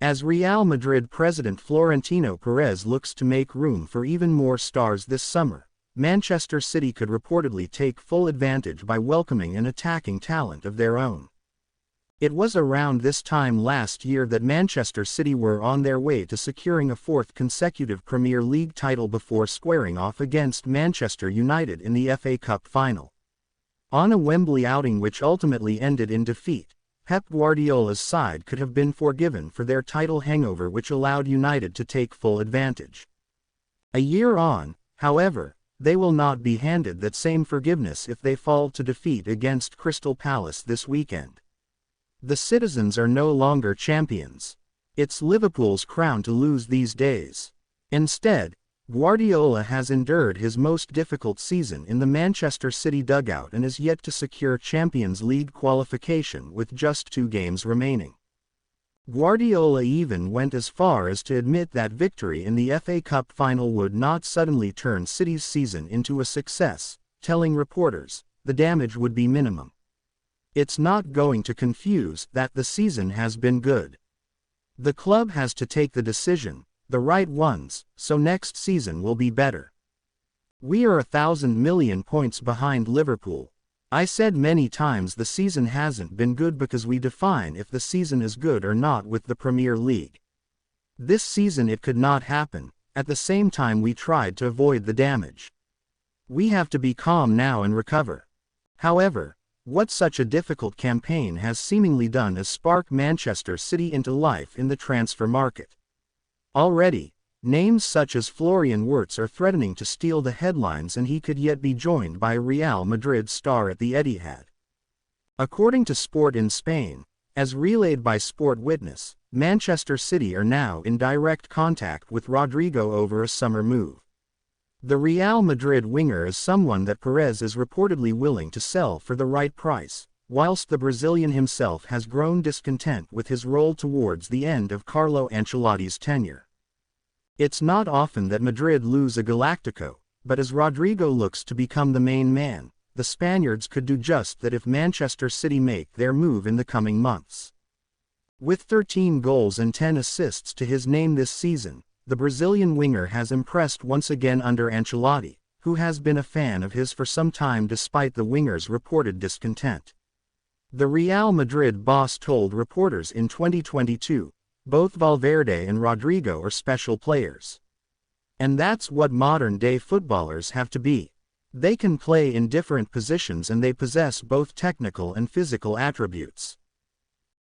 As Real Madrid president Florentino Perez looks to make room for even more stars this summer, Manchester City could reportedly take full advantage by welcoming an attacking talent of their own. It was around this time last year that Manchester City were on their way to securing a fourth consecutive Premier League title before squaring off against Manchester United in the FA Cup final. On a Wembley outing which ultimately ended in defeat, Pep Guardiola's side could have been forgiven for their title hangover, which allowed United to take full advantage. A year on, however, they will not be handed that same forgiveness if they fall to defeat against Crystal Palace this weekend. The citizens are no longer champions. It's Liverpool's crown to lose these days. Instead, Guardiola has endured his most difficult season in the Manchester City dugout and is yet to secure Champions League qualification with just 2 games remaining. Guardiola even went as far as to admit that victory in the FA Cup final would not suddenly turn City's season into a success, telling reporters, "The damage would be minimum. It's not going to confuse that the season has been good. The club has to take the decision, the right ones, so next season will be better. We are 1,000 million points behind Liverpool. I said many times the season hasn't been good because we define if the season is good or not with the Premier League. This season it could not happen, at the same time we tried to avoid the damage. We have to be calm now and recover." However, what such a difficult campaign has seemingly done is spark Manchester City into life in the transfer market. Already, names such as Florian Wirtz are threatening to steal the headlines, and he could yet be joined by a Real Madrid star at the Etihad. According to Sport in Spain, as relayed by Sport Witness, Manchester City are now in direct contact with Rodrigo over a summer move. The Real Madrid winger is someone that Perez is reportedly willing to sell for the right price, whilst the Brazilian himself has grown discontent with his role towards the end of Carlo Ancelotti's tenure. It's not often that Madrid lose a Galactico, but as Rodrigo looks to become the main man, the Spaniards could do just that if Manchester City make their move in the coming months. With 13 goals and 10 assists to his name this season, the Brazilian winger has impressed once again under Ancelotti, who has been a fan of his for some time despite the winger's reported discontent. The Real Madrid boss told reporters in 2022, "Both Valverde and Rodrigo are special players. And that's what modern-day footballers have to be. They can play in different positions and they possess both technical and physical attributes.